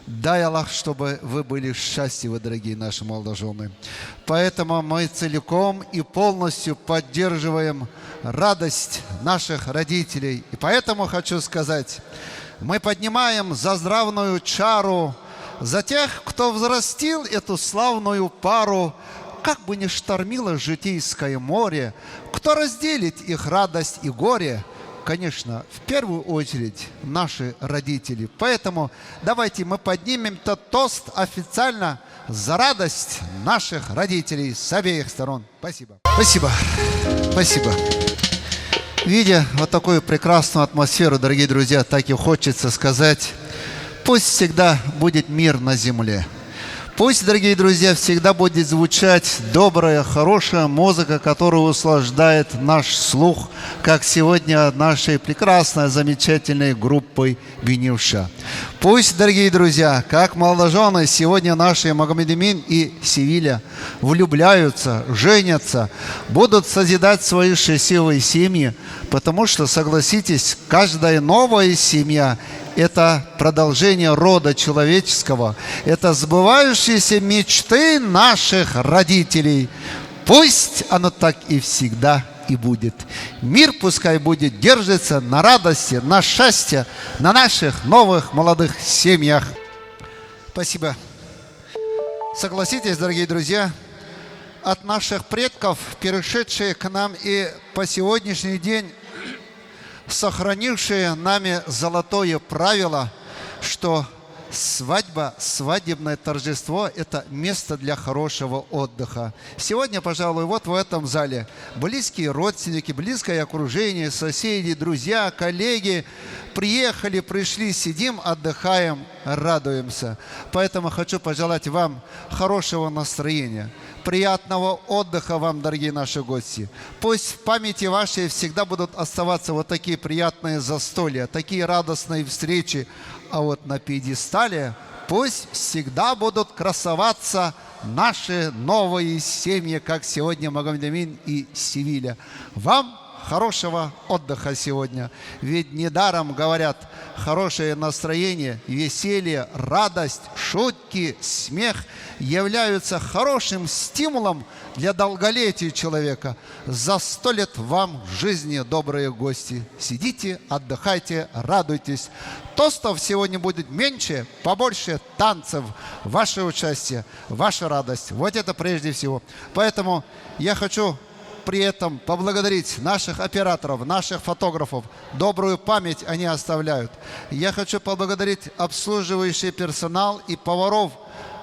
Дай, Аллах, чтобы вы были счастливы, дорогие наши молодожены. Поэтому мы целиком и полностью поддерживаем радость наших родителей. И поэтому хочу сказать, мы поднимаем заздравную чару за тех, кто взрастил эту славную пару, как бы ни штормило житейское море, кто разделит их радость и горе. Конечно, в первую очередь наши родители. Поэтому давайте мы поднимем этот тост официально за радость наших родителей с обеих сторон. Спасибо. Спасибо. Спасибо. Видя вот такую прекрасную атмосферу, дорогие друзья, так и хочется сказать, пусть всегда будет мир на земле. Пусть, дорогие друзья, всегда будет звучать добрая, хорошая музыка, которая услаждает наш слух, как сегодня нашей прекрасной, замечательной группой Бенивша. Пусть, дорогие друзья, как молодожены сегодня наши Магомед Эмин и Севиля влюбляются, женятся, будут созидать свои счастливые семьи, потому что, согласитесь, каждая новая семья – это продолжение рода человеческого, это сбывающиеся мечты наших родителей. Пусть оно так и всегда и будет. Мир пускай будет держится на радости, на счастье, на наших новых молодых семьях. Спасибо. Согласитесь, дорогие друзья, от наших предков, перешедшие к нам и по сегодняшний день сохранившие нами золотое правило, что свадьба, свадебное торжество – это место для хорошего отдыха. Сегодня, пожалуй, вот в этом зале близкие родственники, близкое окружение, соседи, друзья, коллеги приехали, пришли, сидим, отдыхаем, радуемся. Поэтому хочу пожелать вам хорошего настроения, приятного отдыха вам, дорогие наши гости. Пусть в памяти вашей всегда будут оставаться вот такие приятные застолья, такие радостные встречи. А вот на пьедестале пусть всегда будут красоваться наши новые семьи, как сегодня Магомед Эмин и Севиля. Вам хорошего отдыха сегодня. Ведь недаром говорят, хорошее настроение, веселье, радость, шутки, смех являются хорошим стимулом для долголетия человека. За 100 лет вам жизни, добрые гости. Сидите, отдыхайте, радуйтесь. Тостов сегодня будет меньше, побольше танцев, ваше участие, ваша радость. Вот это прежде всего. Поэтому я хочу при этом поблагодарить наших операторов, наших фотографов. Добрую память они оставляют. Я хочу поблагодарить обслуживающий персонал и поваров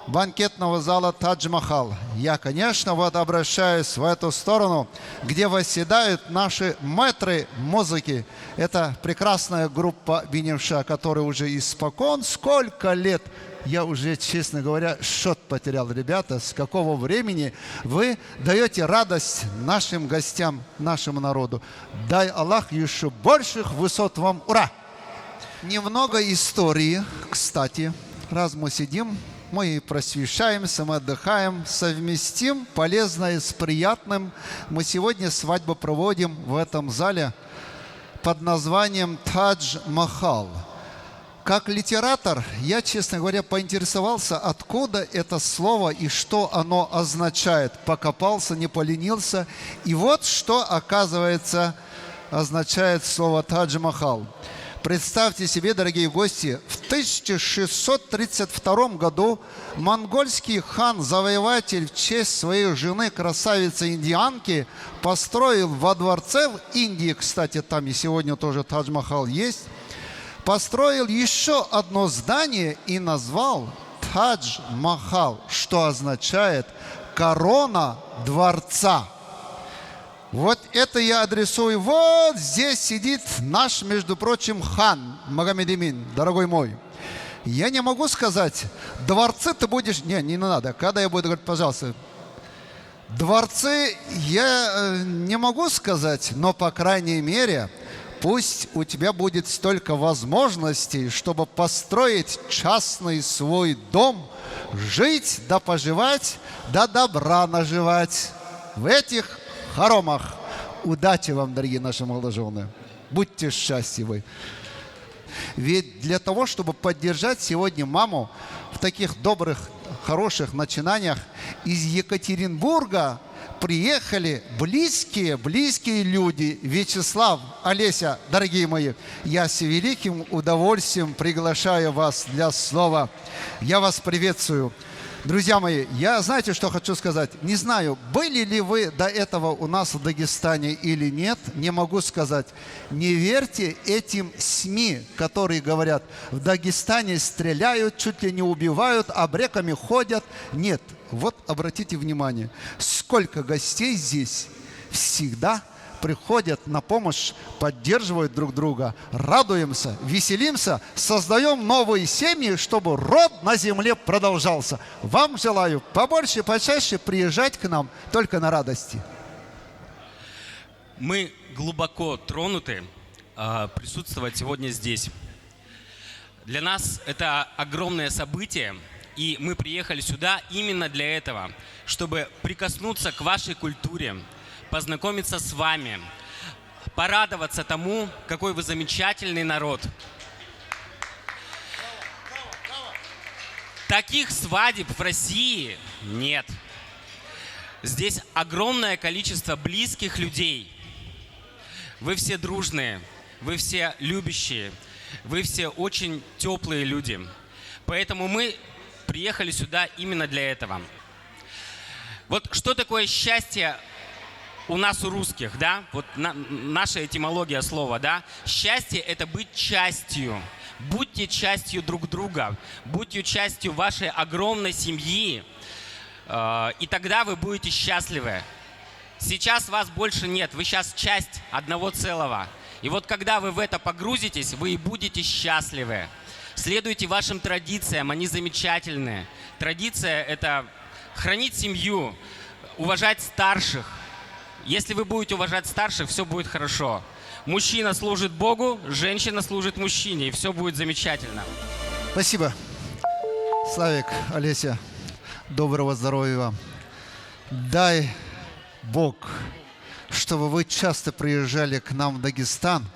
банкетного зала Тадж-Махал. Я, конечно, вот обращаюсь в эту сторону, где восседают наши мэтры музыки. Это прекрасная группа Бенивша, которая уже испокон, сколько лет, я уже, честно говоря, счет потерял, ребята, с какого времени вы даете радость нашим гостям, нашему народу. Дай Аллах еще больших высот вам. Ура! Немного истории, кстати, раз мы сидим, мы просвещаемся, мы отдыхаем, совместим полезное с приятным. Мы сегодня свадьбу проводим в этом зале под названием Тадж-Махал. Как литератор, я, честно говоря, поинтересовался, откуда это слово и что оно означает. Покопался, не поленился. И вот что, оказывается, означает слово Тадж-Махал. Представьте себе, дорогие гости, в 1632 году монгольский хан-завоеватель в честь своей жены, красавицы-индианки, построил во дворце в Индии, кстати, там и сегодня тоже Тадж-Махал есть, построил еще одно здание и назвал Тадж-Махал, что означает «корона дворца». Вот это я адресую. Вот здесь сидит наш, между прочим, хан Магомед Эмин, дорогой мой. Я не могу сказать, дворцы ты будешь... Не надо. Когда я буду говорить, пожалуйста. Дворцы я не могу сказать, но, по крайней мере, пусть у тебя будет столько возможностей, чтобы построить частный свой дом, жить да поживать, да добра наживать. В этих хоромах. Удачи вам, дорогие наши молодожены. Будьте счастливы. Ведь для того, чтобы поддержать сегодня маму в таких добрых, хороших начинаниях, из Екатеринбурга приехали близкие люди. Вячеслав, Олеся, дорогие мои, я с великим удовольствием приглашаю вас для слова. Я вас приветствую. Друзья мои, я знаете, что хочу сказать? Не знаю, были ли вы до этого у нас в Дагестане или нет, не могу сказать. Не верьте этим СМИ, которые говорят, в Дагестане стреляют, чуть ли не убивают, обреками ходят. Нет, вот обратите внимание, сколько гостей здесь всегда приходят на помощь, поддерживают друг друга, радуемся, веселимся, создаем новые семьи, чтобы род на земле продолжался. Вам желаю побольше, почаще приезжать к нам только на радости. Мы глубоко тронуты присутствовать сегодня здесь. Для нас это огромное событие, и мы приехали сюда именно для этого, чтобы прикоснуться к вашей культуре, познакомиться с вами, порадоваться тому, какой вы замечательный народ. Таких свадеб в России нет. Здесь огромное количество близких людей. Вы все дружные, вы все любящие, вы все очень теплые люди. Поэтому мы приехали сюда именно для этого. Вот что такое счастье у нас, у русских, да? Вот наша этимология слова, да? Счастье – это быть частью. Будьте частью друг друга, будьте частью вашей огромной семьи, и тогда вы будете счастливы. Сейчас вас больше нет, вы сейчас часть одного целого. И вот когда вы в это погрузитесь, вы и будете счастливы. Следуйте вашим традициям, они замечательные. Традиция – это хранить семью, уважать старших. Если вы будете уважать старших, все будет хорошо. Мужчина служит Богу, женщина служит мужчине, и все будет замечательно. Спасибо. Славик, Олеся, доброго здоровья вам. Дай Бог, чтобы вы часто приезжали к нам в Дагестан.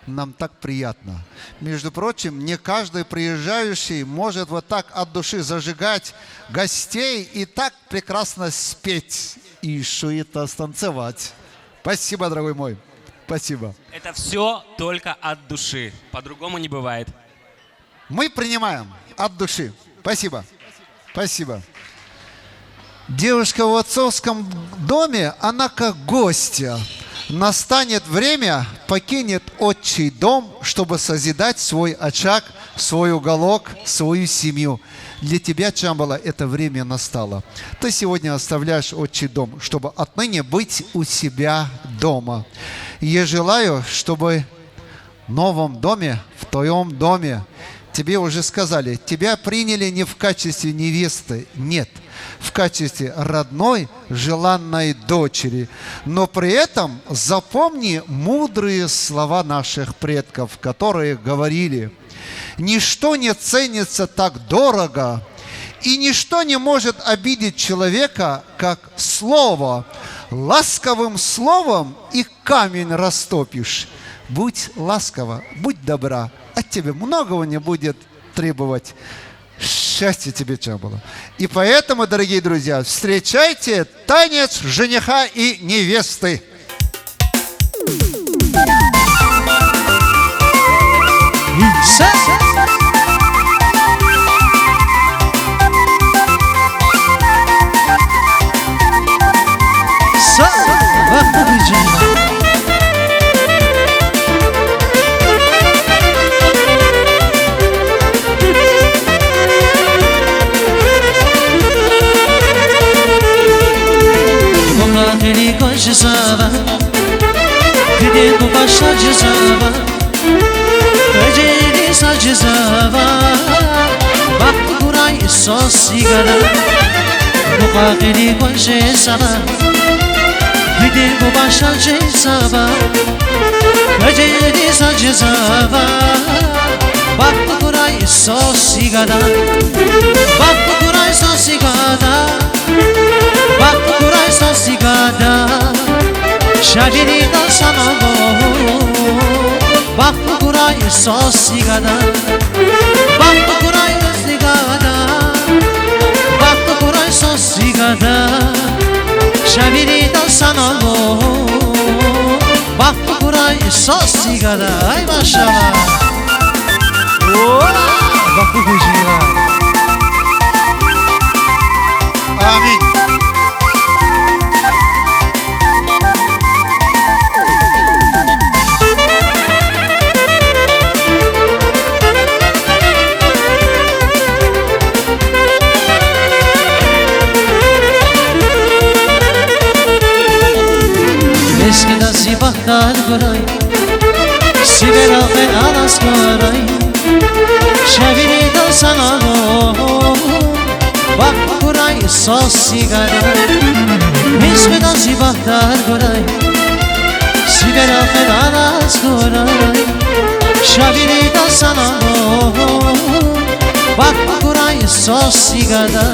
Нам так приятно. Между прочим, не каждый приезжающий может вот так от души зажигать гостей и так прекрасно спеть и еще это станцевать. Спасибо, дорогой мой. Спасибо. Это все только от души. По-другому не бывает. Мы принимаем от души. Спасибо. Спасибо. Девушка в отцовском доме, она как гостья. Настанет время, покинет отчий дом, чтобы созидать свой очаг, свой уголок, свою семью. Для тебя, Чамбала, это время настало. Ты сегодня оставляешь отчий дом, чтобы отныне быть у себя дома. Я желаю, чтобы в новом доме, в твоем доме, тебе уже сказали, тебя приняли не в качестве невесты, нет, в качестве родной, желанной дочери. Но при этом запомни мудрые слова наших предков, которые говорили: «Ничто не ценится так дорого, и ничто не может обидеть человека, как слово. Ласковым словом и камень растопишь. Будь ласкова, будь добра, от тебя многого не будет требовать. Счастья тебе, Чамбала». И поэтому, дорогие друзья, встречайте танец жениха и невесты. Cezava, gdy do basza cezava, gdy sa cezava, bakti kuray sosigara, mukakili ko cezava, gdy do basha cezava, gdy sa cezava, bakti kuray sosigara, bakti kuray sosigara. Bakkuray sosigada, şadini da sana bo. Bakkuray kuray sosigada Baktu kuray sosigada Baktu kuray sosigada Şavirida sanalo Baktu kuray sosigada Ay maşallah Baktu kujiva Аминь. Eskiden sibaklar koray Sibera ben anas koray Şevirida sanalo Bak koray sos sigara Eskiden sibaklar koray Sibera ben anas koray Şevirida sanalo Bak koray sos sigara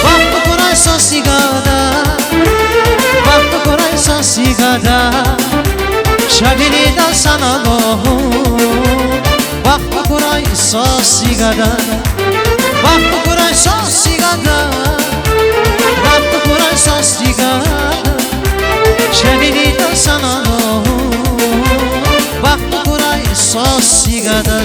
Bak koray sos sigara Baktu koray sosigada Şavirida sanalo Baktu koray sosigada Baktu koray sosigada Baktu koray sosigada Şavirida sanalo Baktu koray sosigada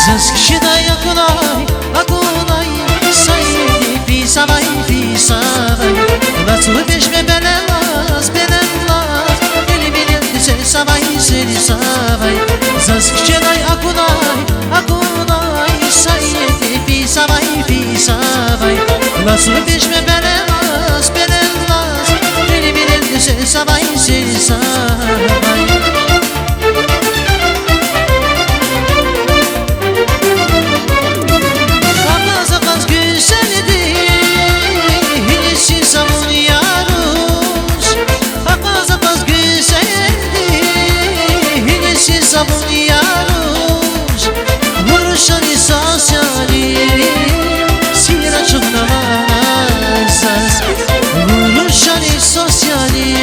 Zaskshida yakunay, akunay Saydi pisavay, pisavay Natsu peşme belenlas, belenlas Beni bilin seni savay, seni savay Zaskshida yakunay, akunay Saydi pisavay, pisavay Natsu peşme belenlas, belenlas Beni bilin seni savay, seni savay Sabuniarush Vurushani sosyali Sira çuğlamazsız Vurushani sosyali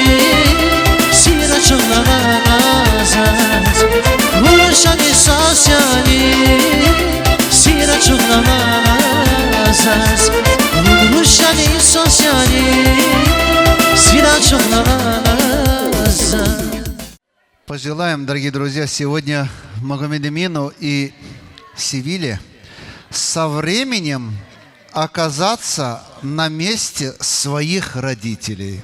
Sira çuğlamazsız Vurushani sosyali Sira çuğlamazsız Vurushani sosyali Sira çuğlamazsız Пожелаем, дорогие друзья, сегодня Магомед-Эмину и Севиле со временем оказаться на месте своих родителей.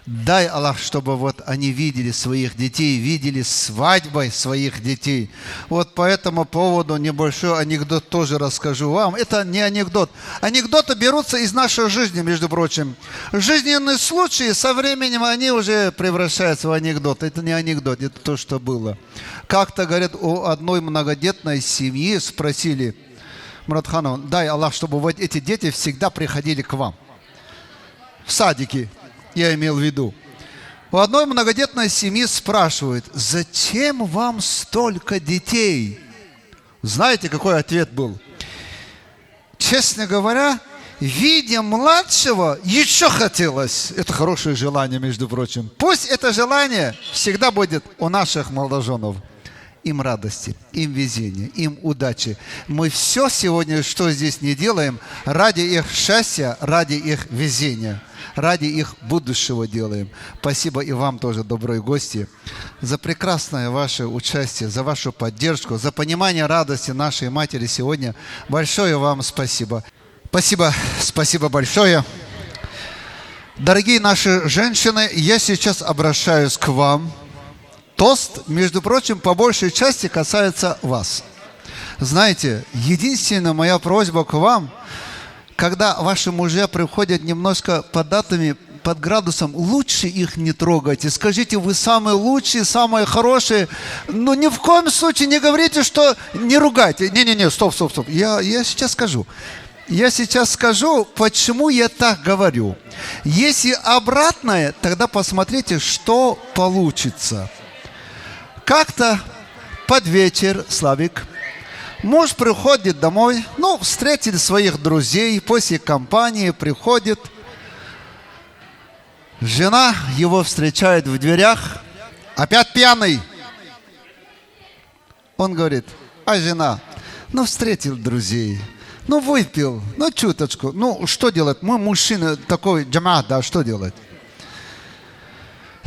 Дай, Аллах, чтобы вот они видели своих детей, видели свадьбой своих детей. Вот по этому поводу небольшой анекдот тоже расскажу вам. Это не анекдот. Анекдоты берутся из нашей жизни, между прочим. Жизненные случаи со временем они уже превращаются в анекдот. Это не анекдот, это то, что было. Как-то, говорят, у одной многодетной семьи спросили: Муратханов, дай, Аллах, чтобы вот эти дети всегда приходили к вам. В садике. Я имел в виду. У одной многодетной семьи спрашивают: зачем вам столько детей? Знаете, какой ответ был? Честно говоря, видя младшего, еще хотелось. Это хорошее желание, между прочим. Пусть это желание всегда будет у наших молодоженов. Им радости, им везения, им удачи. Мы все сегодня, что здесь не делаем, ради их счастья, ради их везения, ради их будущего делаем. Спасибо и вам тоже, добрые гости, за прекрасное ваше участие, за вашу поддержку, за понимание радости нашей матери сегодня. Большое вам спасибо. Спасибо большое. Дорогие наши женщины, я сейчас обращаюсь к вам. Тост, между прочим, по большей части касается вас. Знаете, единственная моя просьба к вам, когда ваши мужья приходят немножко податыми, под градусом, лучше их не трогайте. Скажите, вы самые лучшие, самые хорошие. Но ни в коем случае не говорите, что не ругайте. Не-не-не, стоп. Я сейчас скажу. Я сейчас скажу, почему я так говорю. Если обратное, тогда посмотрите, что получится. Как-то под вечер, Славик, Муж приходит домой, ну, встретили своих друзей, после компании приходит. Жена его встречает в дверях, опять пьяный. Он говорит: а жена, ну, встретил друзей, ну, выпил, ну, чуточку. Ну, что делать? Мы мужчины такой джамаат, да, что делать?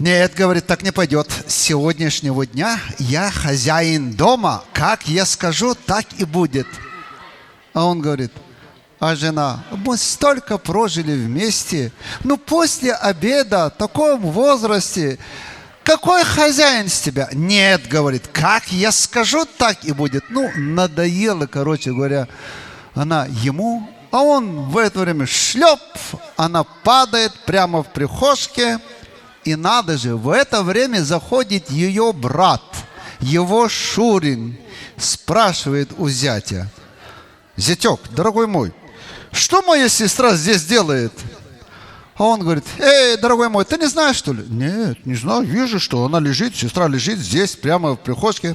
Нет, говорит, так не пойдет. С сегодняшнего дня я хозяин дома. Как я скажу, так и будет. А он говорит: а жена, мы столько прожили вместе. Ну, после обеда, в таком возрасте, какой хозяин с тебя? Нет, говорит, как я скажу, так и будет. Ну, надоело, короче говоря, она ему. А он в это время шлеп, она падает прямо в прихожке. И надо же, в это время заходит ее брат, его Шурин, спрашивает у зятя: зятек, дорогой мой, что моя сестра здесь делает? А он говорит: эй, дорогой мой, ты не знаешь, что ли? Нет, не знаю, вижу, что она лежит, сестра лежит здесь, прямо в прихожке.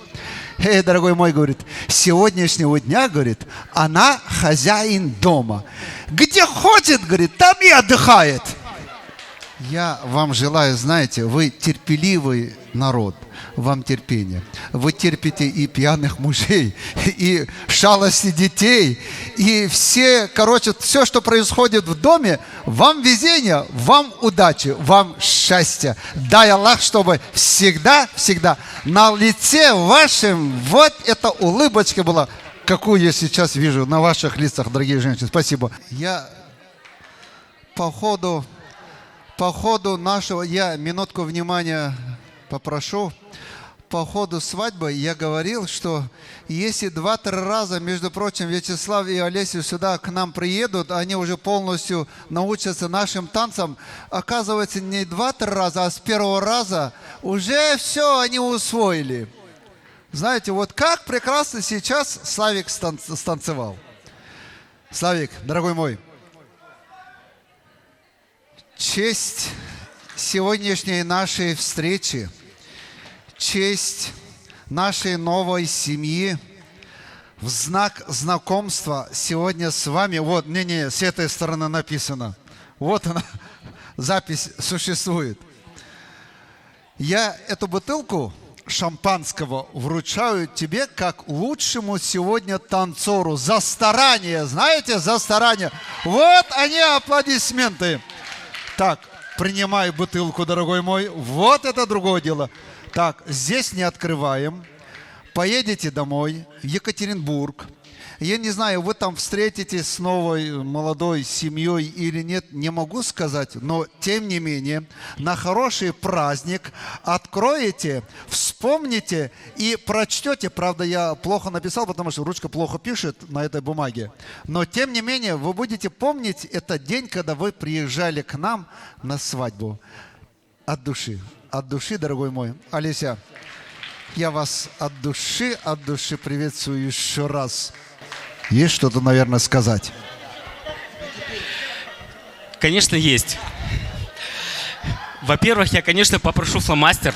Эй, дорогой мой, говорит, с сегодняшнего дня, говорит, она хозяин дома. Где ходит, говорит, там и отдыхает. Я вам желаю, знаете, вы терпеливый народ, вам терпение. Вы терпите и пьяных мужей, и шалости детей, и все, короче, все, что происходит в доме, вам везение, вам удачи, вам счастья. Дай Аллах, чтобы всегда на лице вашем вот эта улыбочка была, какую я сейчас вижу на ваших лицах, дорогие женщины. Спасибо. Я по ходу нашего, я минутку внимания попрошу. По ходу свадьбы я говорил, что если 2-3 раза, между прочим, Вячеслав и Олеся сюда к нам приедут, они уже полностью научатся нашим танцам, оказывается, не 2-3 раза, а с первого раза уже все они усвоили. Знаете, вот как прекрасно сейчас Славик станцевал. Славик, дорогой мой, честь сегодняшней нашей встречи, честь нашей новой семьи, в знак знакомства сегодня с вами. Вот, с этой стороны написано. Вот она, запись существует. Я эту бутылку шампанского вручаю тебе как лучшему сегодня танцору. За старание, знаете, за старание. Вот они, аплодисменты. Так, принимай бутылку, дорогой мой. Вот это другое дело. Так, здесь не открываем. Поедете домой в Екатеринбург. Я не знаю, вы там встретитесь с новой молодой семьей или нет, не могу сказать, но тем не менее, на хороший праздник откроете, вспомните и прочтете. Правда, я плохо написал, потому что ручка плохо пишет на этой бумаге. Но тем не менее, вы будете помнить этот день, когда вы приезжали к нам на свадьбу. От души, дорогой мой. Олеся, я вас от души приветствую еще раз. Есть что-то, наверное, сказать? Конечно, есть. Во-первых, я, конечно, попрошу фломастер,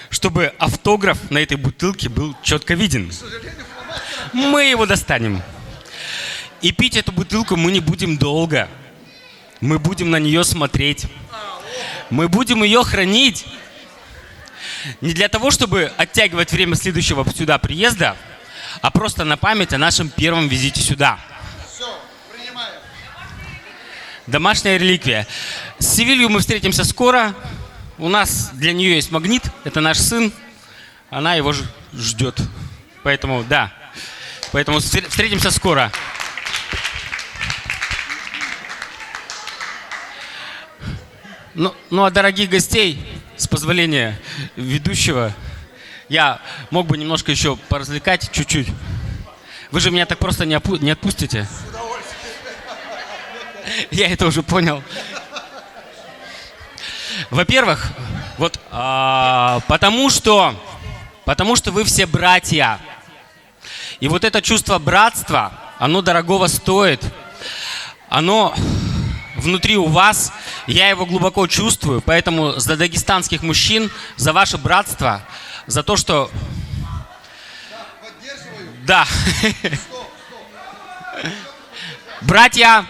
чтобы автограф на этой бутылке был четко виден. Мы его достанем. И пить эту бутылку мы не будем долго. Мы будем на нее смотреть. Мы будем ее хранить. Не для того, чтобы оттягивать время следующего сюда приезда, а просто на память о нашем первом визите сюда. Все, принимаем. Домашняя реликвия. С Севилью мы встретимся скоро. У нас для нее есть магнит. Это наш сын. Она его ждет. Поэтому, да. Поэтому встретимся скоро. Ну, а дорогих гостей, с позволения ведущего, я мог бы немножко еще поразвлекать чуть-чуть. Вы же меня так просто не отпустите. Я это уже понял. Во-первых, вот потому что вы все братья. И вот это чувство братства, оно дорогого стоит. Оно внутри у вас, я его глубоко чувствую. Поэтому за дагестанских мужчин, за ваше братство, за то, что... Да. Братья,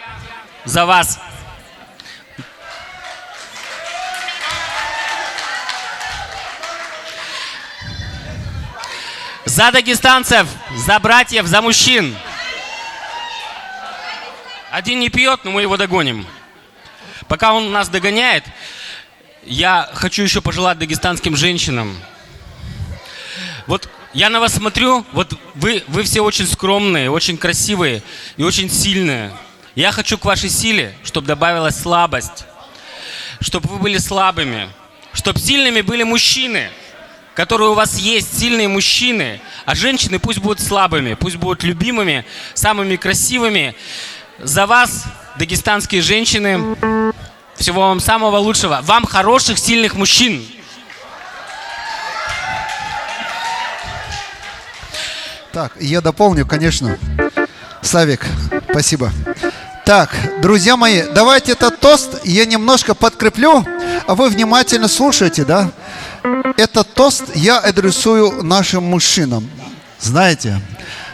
за вас. За дагестанцев, за братьев, за мужчин. Один не пьет, но мы его догоним. Пока он нас догоняет, я хочу еще пожелать дагестанским женщинам. Вот я на вас смотрю, вот вы все очень скромные, очень красивые и очень сильные. Я хочу к вашей силе, чтобы добавилась слабость, чтобы вы были слабыми, чтобы сильными были мужчины, которые у вас есть, сильные мужчины, а женщины пусть будут слабыми, пусть будут любимыми, самыми красивыми. За вас, дагестанские женщины, всего вам самого лучшего. Вам хороших, сильных мужчин. Так, я дополню, конечно. Славик, спасибо. Так, друзья мои, давайте этот тост я немножко подкреплю, а вы внимательно слушайте, да? Этот тост я адресую нашим мужчинам. Знаете,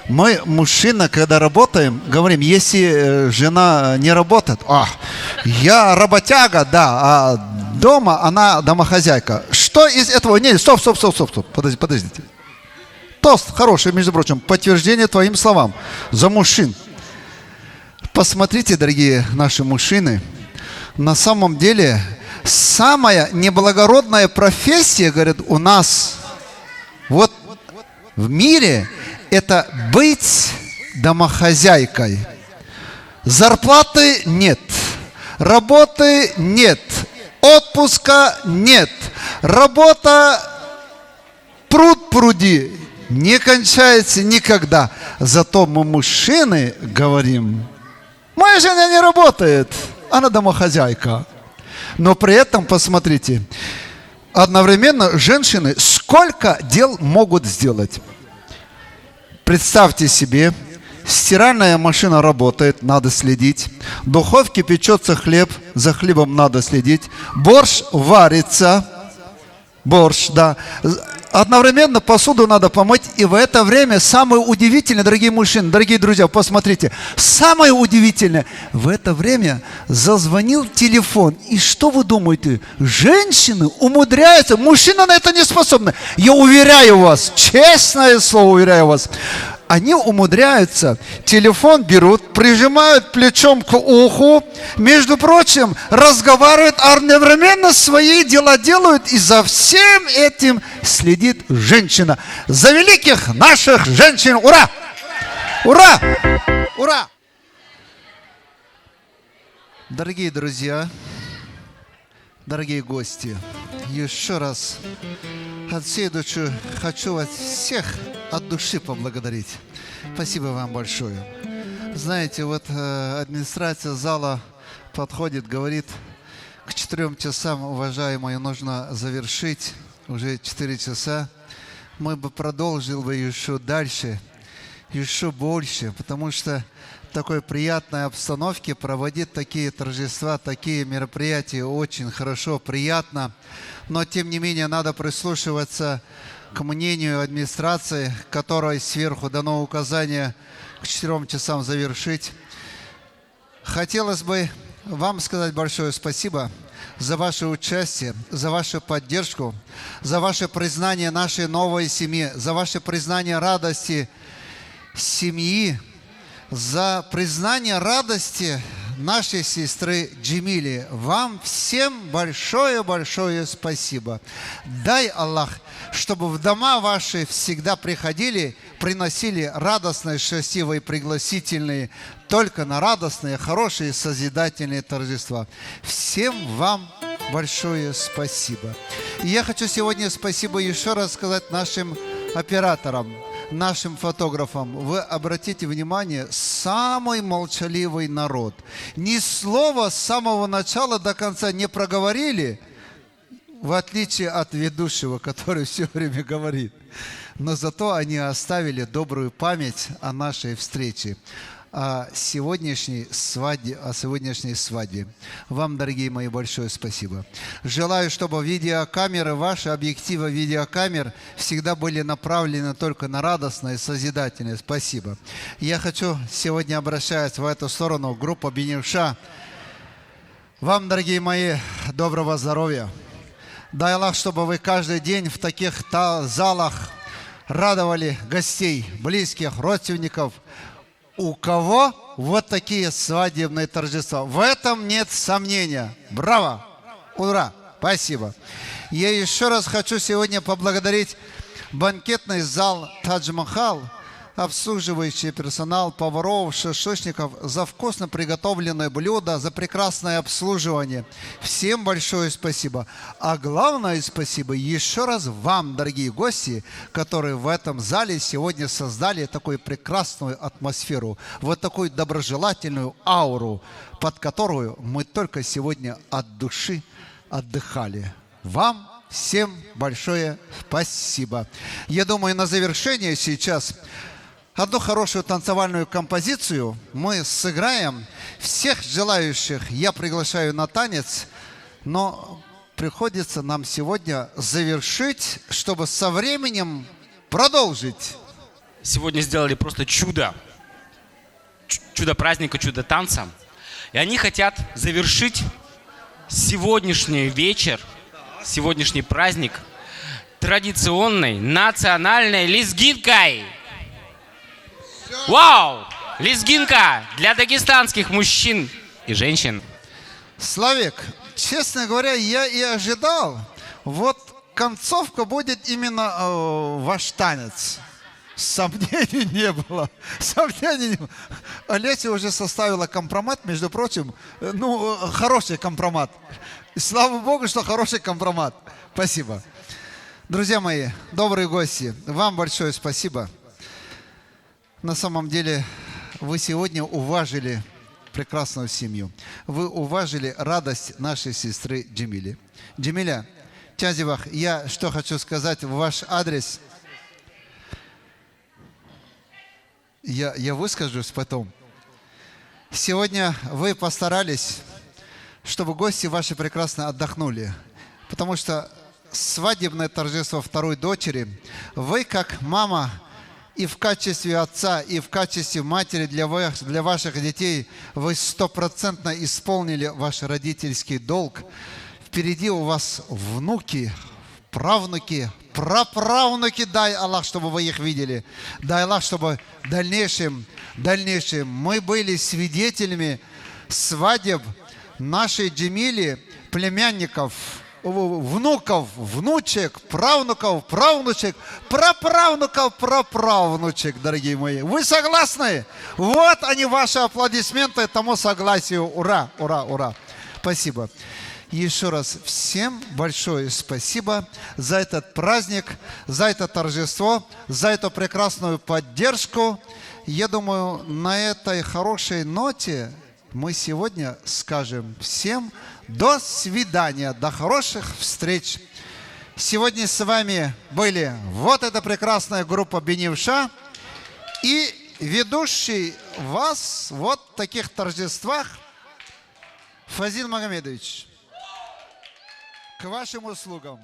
мы, мужчина, когда работаем, говорим, если жена не работает, я работяга, да, а дома она домохозяйка. Что из этого? Не, стоп, подождите. Тост хороший, между прочим, подтверждение твоим словам. За мужчин. Посмотрите, дорогие наши мужчины, на самом деле самая неблагородная профессия, говорят, у нас вот в мире это быть домохозяйкой. Зарплаты нет, работы нет, отпуска нет, работа пруд пруди не кончается никогда. Зато мы, мужчины, говорим, моя жена не работает, она домохозяйка. Но при этом, посмотрите, одновременно женщины сколько дел могут сделать. Представьте себе, стиральная машина работает, надо следить. В духовке печется хлеб, за хлебом надо следить. Борщ варится, да. Одновременно посуду надо помыть. И в это время самое удивительное, дорогие мужчины, дорогие друзья, посмотрите. Самое удивительное, в это время зазвонил телефон. И что вы думаете? Женщины умудряются, мужчины на это не способны. Я уверяю вас, честное слово, уверяю вас. Они умудряются, телефон берут, прижимают плечом к уху, между прочим, разговаривают, одновременно свои дела делают, и за всем этим следит женщина. За великих наших женщин! Ура! Ура! Ура! Дорогие друзья, дорогие гости, еще раз от всей души хочу вас всех от души поблагодарить. Спасибо вам большое. Знаете, вот администрация зала подходит, говорит, к 4 часам, уважаемые, нужно завершить. Уже 4 часа. Мы бы продолжили бы еще дальше, еще больше, потому что в такой приятной обстановке проводить такие торжества, такие мероприятия очень хорошо, приятно. Но, тем не менее, надо прислушиваться к мнению администрации, которой сверху дано указание к 4 часам завершить. Хотелось бы вам сказать большое спасибо за ваше участие, за вашу поддержку, за ваше признание нашей новой семьи, за ваше признание радости семьи, за признание радости нашей сестры Джемили. Вам всем большое-большое спасибо. Дай Аллах, чтобы в дома ваши всегда приходили, приносили радостные, счастливые, пригласительные, только на радостные, хорошие, созидательные торжества. Всем вам большое спасибо. И я хочу сегодня спасибо еще раз сказать нашим операторам, нашим фотографам. Вы обратите внимание, самый молчаливый народ. Ни слова с самого начала до конца не проговорили, в отличие от ведущего, который все время говорит. Но зато они оставили добрую память о нашей встрече. о сегодняшней свадьбе. Вам, дорогие мои, большое спасибо. Желаю, чтобы видеокамеры, ваши объективы видеокамер всегда были направлены только на радостное и созидательное. Спасибо. Я хочу сегодня обращаться в эту сторону, группа Беневша. Вам, дорогие мои, доброго здоровья. Дай Аллах, чтобы вы каждый день в таких залах радовали гостей, близких, родственников. У кого вот такие свадебные торжества? В этом нет сомнения. Браво! Ура! Спасибо. Я еще раз хочу сегодня поблагодарить банкетный зал Тадж-Махал, обслуживающий персонал, поваров, шашлычников за вкусно приготовленное блюдо, за прекрасное обслуживание. Всем большое спасибо. А главное спасибо еще раз вам, дорогие гости, которые в этом зале сегодня создали такую прекрасную атмосферу, вот такую доброжелательную ауру, под которую мы только сегодня от души отдыхали. Вам всем большое спасибо. Я думаю, на завершение сейчас одну хорошую танцевальную композицию мы сыграем. Всех желающих я приглашаю на танец, но приходится нам сегодня завершить, чтобы со временем продолжить. Сегодня сделали просто чудо. Чудо праздника, чудо танца. И они хотят завершить сегодняшний вечер, сегодняшний праздник традиционной национальной лезгинкой. Вау! Лезгинка для дагестанских мужчин и женщин. Славик, честно говоря, я и ожидал. Вот концовка будет именно ваш танец. Сомнений не было. Сомнений не было. Олеся уже составила компромат, между прочим. Ну, хороший компромат. И слава Богу, что хороший компромат. Спасибо. Друзья мои, добрые гости, вам большое спасибо. На самом деле, вы сегодня уважили прекрасную семью. Вы уважили радость нашей сестры Джемили. Джемиля, Тязевах, я что хочу сказать в ваш адрес. Я выскажусь потом. Сегодня вы постарались, чтобы гости ваши прекрасно отдохнули. Потому что свадебное торжество второй дочери, вы как мама, и в качестве отца, и в качестве матери для ваших детей вы 100% исполнили ваш родительский долг. Впереди у вас внуки, правнуки, праправнуки. Дай Аллах, чтобы вы их видели. Дай Аллах, чтобы в дальнейшем мы были свидетелями свадеб нашей Джемили, племянников, внуков, внучек, правнуков, правнучек, праправнуков, праправнучек, дорогие мои. Вы согласны? Вот они, ваши аплодисменты тому согласию. Ура, ура, ура. Спасибо. Еще раз всем большое спасибо за этот праздник, за это торжество, за эту прекрасную поддержку. Я думаю, на этой хорошей ноте мы сегодня скажем всем до свидания, до хороших встреч. Сегодня с вами были вот эта прекрасная группа Беневша и ведущий вас вот в таких торжествах Фазил Магомедович. К вашим услугам.